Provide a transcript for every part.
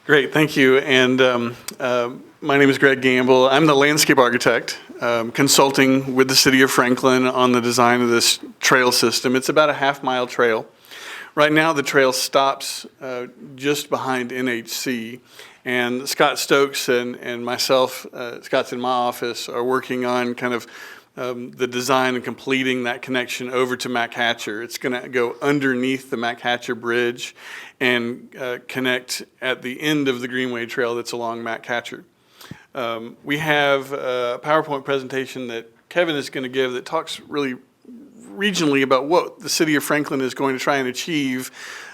Great, thank you. And my name is Greg Gamble. I'm the landscape architect, consulting with the city of Franklin on the design of this trail system. It's about a half-mile trail. Right now, the trail stops just behind NHC, and Scott Stokes and myself, Scott's in my office, are working on kind of the design and completing that connection over to Mac Hatcher. It's going to go underneath the Mac Hatcher Bridge and connect at the end of the Greenway Trail that's along Mac Hatcher. We have a PowerPoint presentation that Kevin is going to give that talks really regionally about what the city of Franklin is going to try and achieve.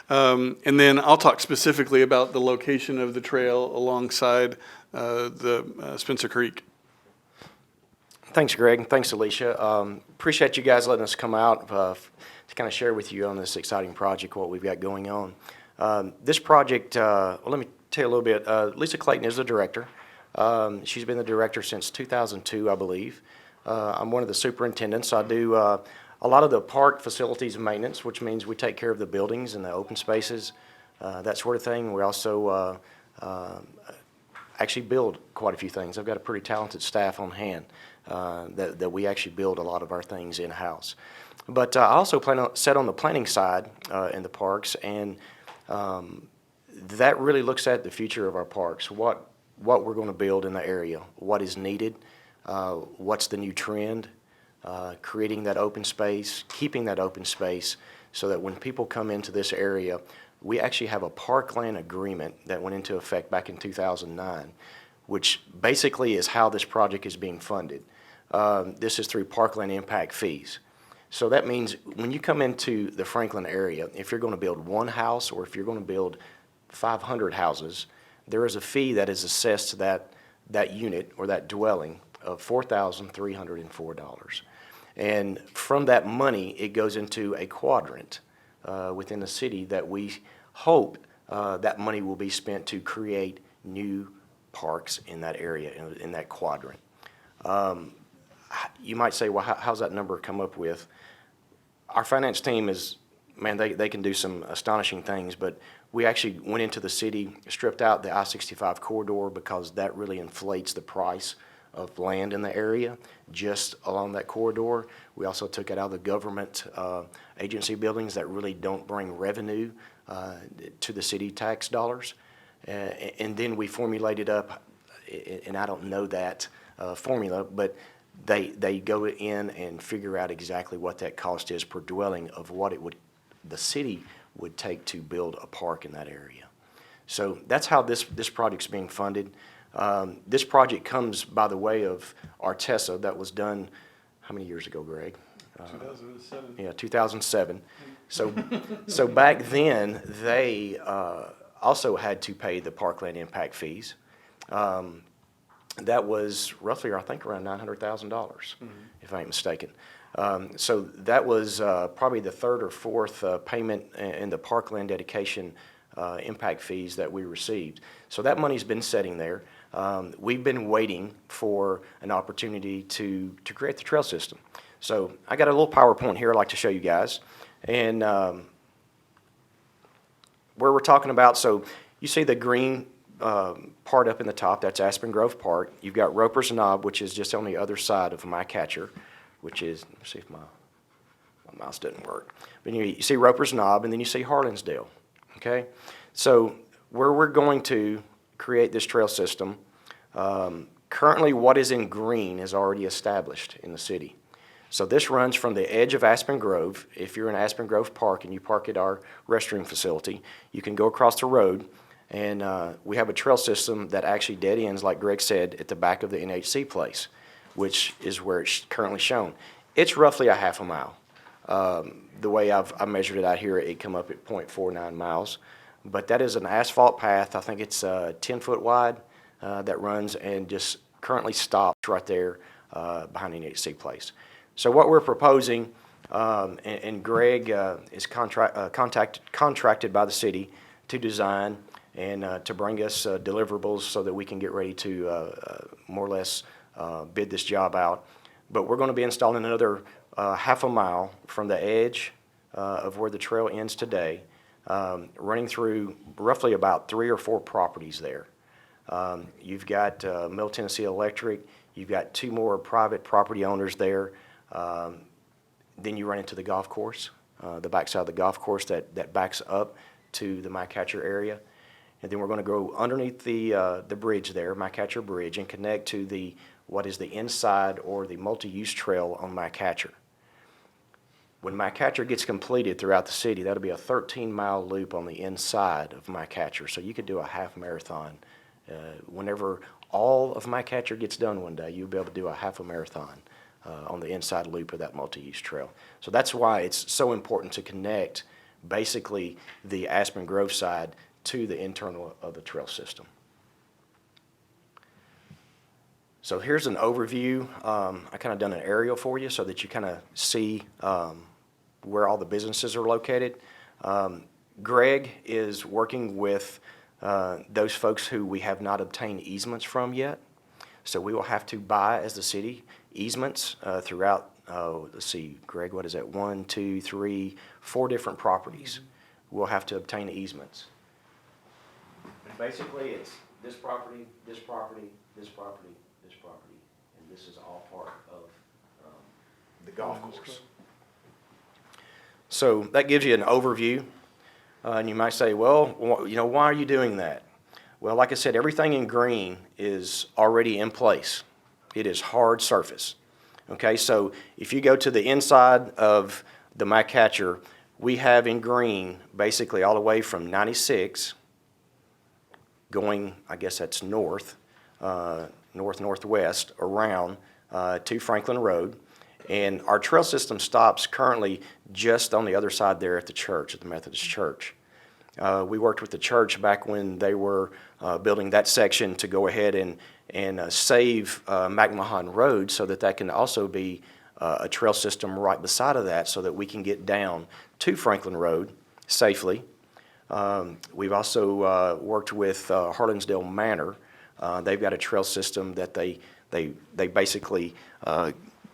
And then I'll talk specifically about the location of the trail alongside the Spencer Creek. Thanks, Greg. Thanks, Alicia. Appreciate you guys letting us come out to kind of share with you on this exciting project, what we've got going on. This project, well, let me tell you a little bit. Lisa Clayton is the director. She's been the director since 2002, I believe. I'm one of the superintendents. I do a lot of the park facilities and maintenance, which means we take care of the buildings and the open spaces, that sort of thing. We also actually build quite a few things. I've got a pretty talented staff on hand that we actually build a lot of our things in-house. But I also sit on the planning side in the parks, and that really looks at the future of our parks, what we're going to build in the area, what is needed, what's the new trend, creating that open space, keeping that open space so that when people come into this area, we actually have a parkland agreement that went into effect back in 2009, which basically is how this project is being funded. This is through parkland impact fees. So that means when you come into the Franklin area, if you're going to build one house or if you're going to build 500 houses, there is a fee that is assessed to that unit or that dwelling of $4,304. And from that money, it goes into a quadrant within the city that we hope that money will be spent to create new parks in that area, in that quadrant. You might say, well, how's that number come up with? Our finance team is, man, they can do some astonishing things, but we actually went into the city, stripped out the I-65 corridor because that really inflates the price of land in the area just along that corridor. We also took it out of the government agency buildings that really don't bring revenue to the city tax dollars. And then we formulated up, and I don't know that formula, but they go in and figure out exactly what that cost is per dwelling of what the city would take to build a park in that area. So that's how this project's being funded. This project comes by the way of Artesa that was done, how many years ago, Greg? 2007. Yeah, 2007. So back then, they also had to pay the parkland impact fees. That was roughly, I think, around $900,000, if I ain't mistaken. So that was probably the third or fourth payment in the parkland dedication impact fees that we received. So that money's been sitting there. We've been waiting for an opportunity to create the trail system. So I got a little PowerPoint here I'd like to show you guys. And where we're talking about, so you see the green part up in the top, that's Aspen Grove Park. You've got Roper's Knob, which is just on the other side of Mac Hatcher, which is, let's see if my mouse doesn't work. But you see Roper's Knob, and then you see Harlinsdale, okay? So where we're going to create this trail system, currently what is in green is already established in the city. So this runs from the edge of Aspen Grove. If you're in Aspen Grove Park and you park at our restroom facility, you can go across the road, and we have a trail system that actually dead ends, like Greg said, at the back of the NHC place, which is where it's currently shown. It's roughly a half a mile. The way I've measured it out here, it come up at 0.49 miles. But that is an asphalt path. I think it's 10 foot wide that runs and just currently stops right there behind the NHC place. So what we're proposing, and Greg is contracted by the city to design and to bring us deliverables so that we can get ready to more or less bid this job out. But we're going to be installing another half a mile from the edge of where the trail ends today running through roughly about 3 or 4 properties there. You've got Middle Tennessee Electric, you've got 2 more private property owners there. Then you run into the golf course, the backside of the golf course that backs up to the MyCatcher area. And then we're going to go underneath the bridge there, MyCatcher Bridge, and connect to what is the inside or the multi-use trail on MyCatcher. When MyCatcher gets completed throughout the city, that'll be a 13-mile loop on the inside of MyCatcher. So you could do a half marathon. Whenever all of MyCatcher gets done one day, you'll be able to do a half a marathon on the inside loop of that multi-use trail. So that's why it's so important to connect basically the Aspen Grove side to the internal of the trail system. So here's an overview. I kind of done an aerial for you so that you kind of see where all the businesses are located. Greg is working with those folks who we have not obtained easements from yet. So we will have to buy, as the city, easements throughout, let's see, Greg, what is that? 1, 2, 3, 4 different properties. We'll have to obtain easements. And basically, it's this property, this property, this property, this property, and this is all part of the golf course. So that gives you an overview. And you might say, well, why are you doing that? Well, like I said, everything in green is already in place. It is hard surface. Okay, so if you go to the inside of the MyCatcher, we have in green basically all the way from 96 going, I guess that's northwest around to Franklin Road. And our trail system stops currently just on the other side there at the church, at the Methodist Church. We worked with the church back when they were building that section to go ahead and save McMahon Road so that can also be a trail system right beside of that so that we can get down to Franklin Road safely. We've also worked with Harlingsdale Manor. They've got a trail system that they basically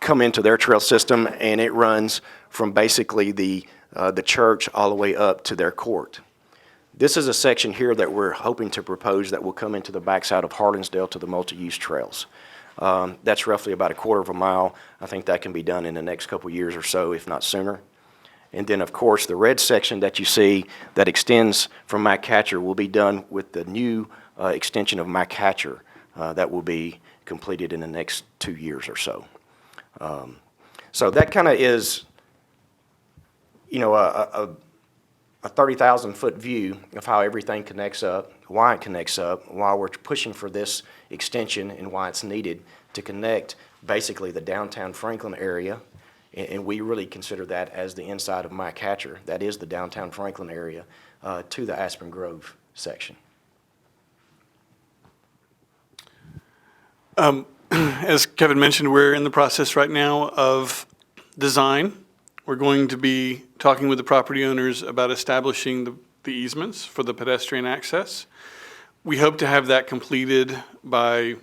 come into their trail system, and it runs from basically the church all the way up to their court. This is a section here that we're hoping to propose that will come into the backside of Harlingsdale to the multi-use trails. That's roughly about a quarter of a mile. I think that can be done in the next couple of years or so, if not sooner. And then, of course, the red section that you see that extends from MyCatcher will be done with the new extension of MyCatcher that will be completed in the next 2 years or so. So that kind of is, a 30,000-foot view of how everything connects up, why it connects up, why we're pushing for this extension, and why it's needed to connect basically the downtown Franklin area. And we really consider that as the inside of MyCatcher. That is the downtown Franklin area to the Aspen Grove section. As Kevin mentioned, we're in the process right now of design. We're going to be talking with the property owners about establishing the easements for the pedestrian access. We hope to have that completed by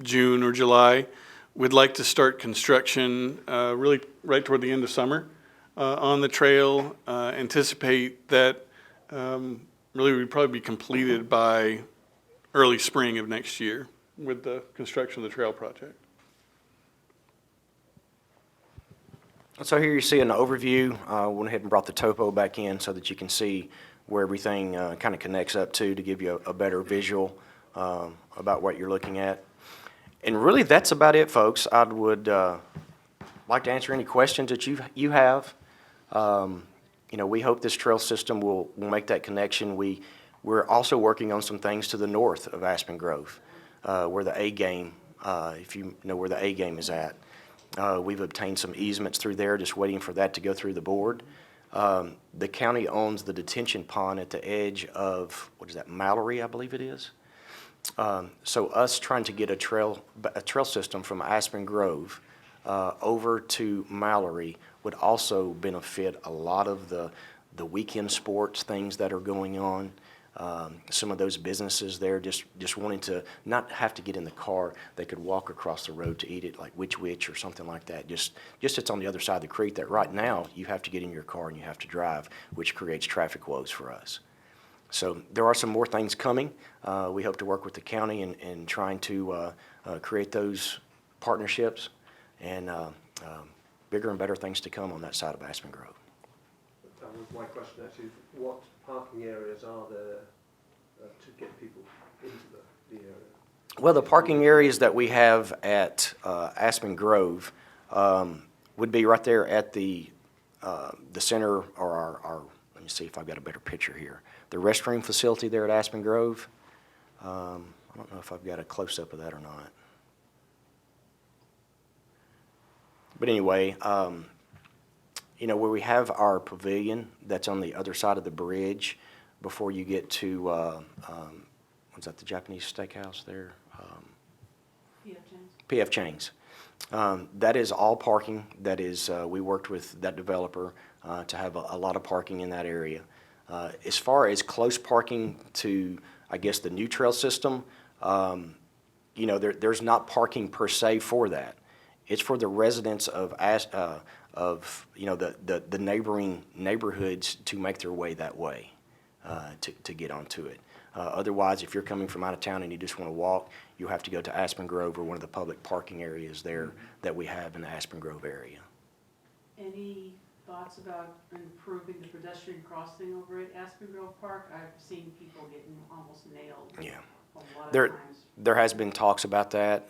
June or July. We'd like to start construction really right toward the end of summer on the trail. Anticipate that really would probably be completed by early spring of next year with the construction of the trail project. So here you see an overview. Went ahead and brought the topo back in so that you can see where everything kind of connects up to give you a better visual about what you're looking at. And really, that's about it, folks. I would like to answer any questions that you have. We hope this trail system will make that connection. We're also working on some things to the north of Aspen Grove, where the A-game, if you know where the A-game is at. We've obtained some easements through there, just waiting for that to go through the board. The county owns the detention pond at the edge of, Mallory, I believe it is. So us trying to get a trail system from Aspen Grove over to Mallory would also benefit a lot of the weekend sports things that are going on. some of those businesses there just wanting to not have to get in the car. They could walk across the road to eat it, like Witch or something like that. Just it's on the other side of the creek that right now you have to get in your car and you have to drive, which creates traffic woes for us. So there are some more things coming. We hope to work with the county in trying to create those partnerships and bigger and better things to come on that side of Aspen Grove. That was my question actually. What parking areas are there to get people into the area? Well, the parking areas that we have at Aspen Grove would be right there at the center, or our, let me see if I've got a better picture here. The restroom facility there at Aspen Grove. I don't know if I've got a close-up of that or not. But anyway, you know, where we have our pavilion that's on the other side of the bridge before you get to, what's that, the Japanese steakhouse there? P.F. Chang's. That is all parking. That is, we worked with that developer to have a lot of parking in that area. As far as close parking to, I guess, the new trail system, you know, there's not parking per se for that. It's for the residents of you know, the neighboring neighborhoods to make their way that way, to get onto it. Otherwise, if you're coming from out of town and you just want to walk, you have to go to Aspen Grove or one of the public parking areas there that we have in the Aspen Grove area. Any thoughts about improving the pedestrian crossing over at Aspen Grove Park? I've seen people getting almost nailed. Yeah. A lot of There, times. there has been talks about that.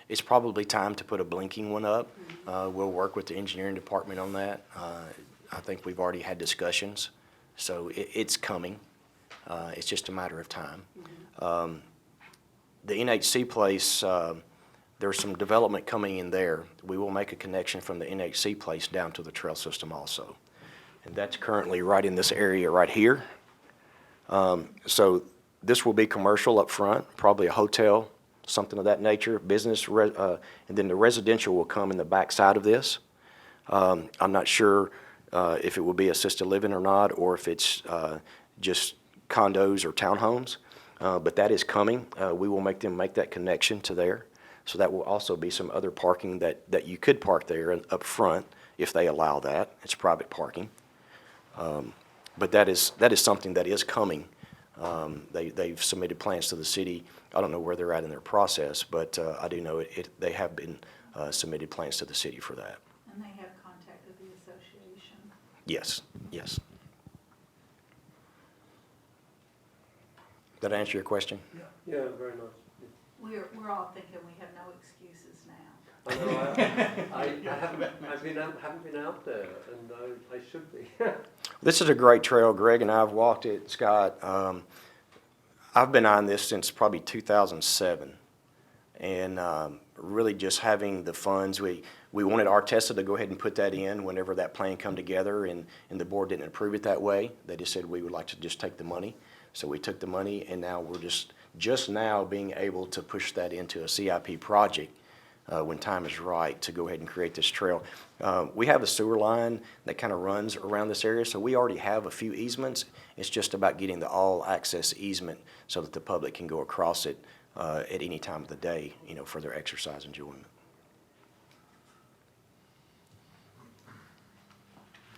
It's probably time to put a blinking one up. We'll work with the engineering department on that. I think we've already had discussions, so it's coming. It's just a matter of time. The NHC place, there's some development coming in there. We will make a connection from the NHC place down to the trail system also. And that's currently right in this area right here. So this will be commercial up front, probably a hotel, something of that nature, business, and then the residential will come in the back side of this. I'm not sure if it will be assisted living or not, or if it's just condos or townhomes, but that is coming. We will make them make that connection to there. So that will also be some other parking that you could park there and up front if they allow that. It's private parking. But that is something that is coming. They've submitted plans to the city. I don't know where they're at in their process, but I do know they have been submitted plans to the city for that. And they have contacted the association. Yes, yes. Did that answer your question? Yeah, very nice. We're all thinking we have no excuses now. I know. I haven't been out there, and I should be. This is a great trail. Greg and I have walked it, Scott. I've been on this since probably 2007, and really just having the funds. We wanted Artesa to go ahead and put that in whenever that plan come together, and the board didn't approve it that way. They just said we would like to just take the money. So we took the money, and now we're just now being able to push that into a CIP project when time is right to go ahead and create this trail. We have a sewer line that kind of runs around this area, so we already have a few easements. It's just about getting the all-access easement so that the public can go across it at any time of the day, you know, for their exercise enjoyment.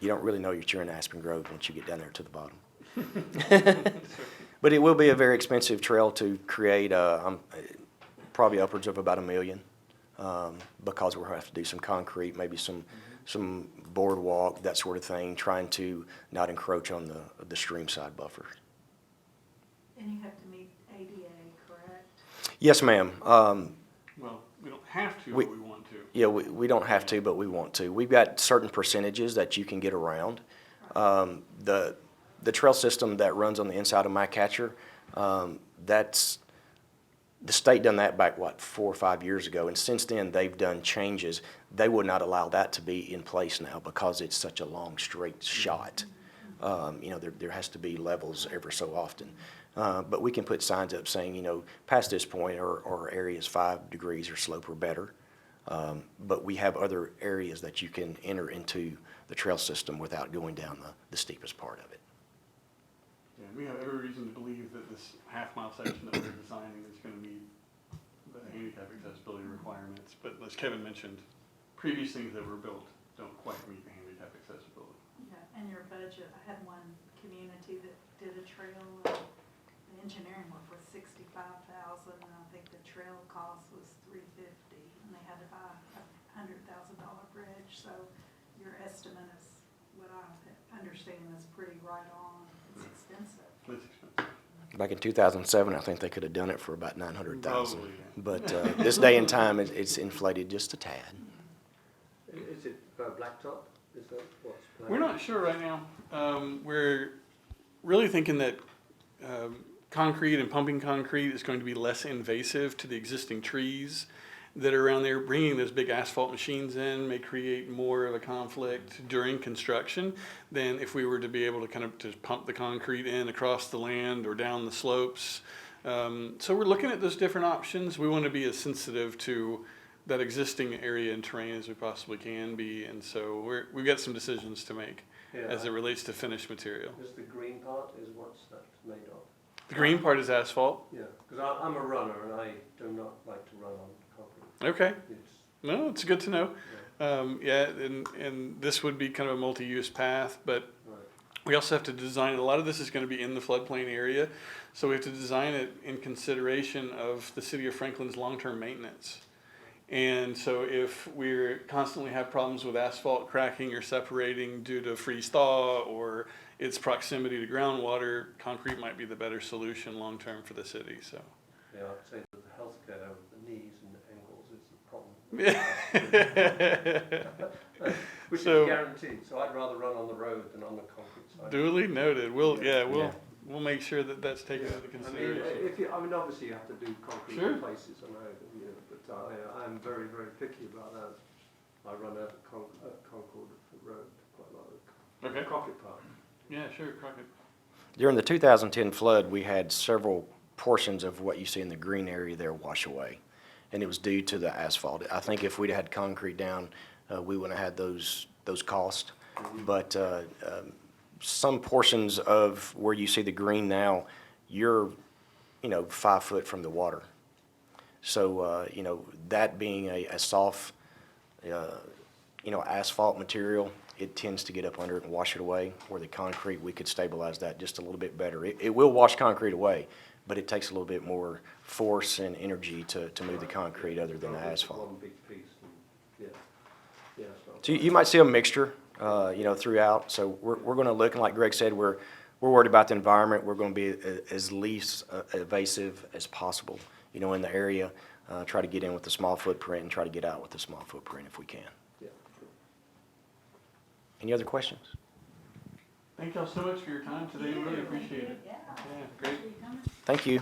You don't really know you're in Aspen Grove once you get down there to the bottom. But it will be a very expensive trail to create, probably upwards of about $1 million, because we'll have to do some concrete, maybe some boardwalk, that sort of thing, trying to not encroach on the stream side buffer. And you have to meet ADA, correct? Yes, ma'am. Well, we don't have to, We- but we want to. Yeah, we don't have to, but we want to. We've got certain percentages that you can get around. The trail system that runs on the inside of my catcher, that's, the state done that back, 4 or 5 years ago, and since then they've done changes. They would not allow that to be in place now because it's such a long, straight shot. You know, there has to be levels ever so often. But we can put signs up saying, you know, past this point or areas 5 degrees or slope or better. But we have other areas that you can enter into the trail system without going down the steepest part of it. Yeah, we have every reason to believe that this half-mile section that we're designing is going to meet the handicap accessibility requirements. But as Kevin mentioned, previous things that were built don't quite meet the handicap accessibility. Yeah, and your budget, I had one community that did a trail, the engineering work was $65,000, and I think the trail cost was $350, and they had to buy a $100,000 bridge, so your estimate is what I understand is pretty right on. It's expensive. It's expensive. Back in 2007, I think they could have done it for about 900,000. Probably, yeah. But this day and time, it's inflated just a tad. Is it blacktop? Is that what's planned? We're not sure right now. We're really thinking that concrete and pumping concrete is going to be less invasive to the existing trees that are around there. Bringing those big asphalt machines in may create more of a conflict during construction than if we were to be able to kind of just pump the concrete in across the land or down the slopes. So we're looking at those different options. We want to be as sensitive to that existing area and terrain as we possibly can be, and so we've got some decisions to make as it relates to finished material. Is the green part, what's that made of? The green part is asphalt. Yeah, because I'm a runner and I do not like to run on concrete. Okay. It's, No, it's good to know. Yeah, and this would be kind of a multi-use path, but right. we also have to design, a lot of this is going to be in the floodplain area, so we have to design it in consideration of the city of Franklin's long-term maintenance. And so if we constantly have problems with asphalt cracking or separating due to freeze thaw or its proximity to groundwater, concrete might be the better solution long-term for the city, so. Yeah, I'd say that the healthcare of the knees and the ankles is the problem. Which So- is guaranteed, so I'd rather run on the road than on the concrete side. Duly noted. We'll make sure that that's taken into I mean, consideration. obviously you have to do concrete Sure. in places, I know, but I'm very, very picky about that. I run out of Concord Road quite a lot. Okay. Crockett Park. Yeah, sure, Crockett. During the 2010 flood, we had several portions of what you see in the green area there wash away, and it was due to the asphalt. I think if we'd had concrete down, we wouldn't have had those costs. But some portions of where you see the green now, you're 5 foot from the water. So that being a soft asphalt material, it tends to get up under it and wash it away. Where the concrete, we could stabilize that just a little bit better. It will wash concrete away, but it takes a little bit more force and energy to move the concrete other than the asphalt. One big piece, and, yeah. So you might see a mixture, throughout. So we're going to look, and like Greg said, we're worried about the environment. We're going to be as least invasive as possible, in the area. Try to get in with a small footprint and try to get out with a small footprint if we can. Yeah, sure. Any other questions? Thank y'all so much for your time today. Really appreciate it. Yeah. Yeah, great. Appreciate you coming. Thank you.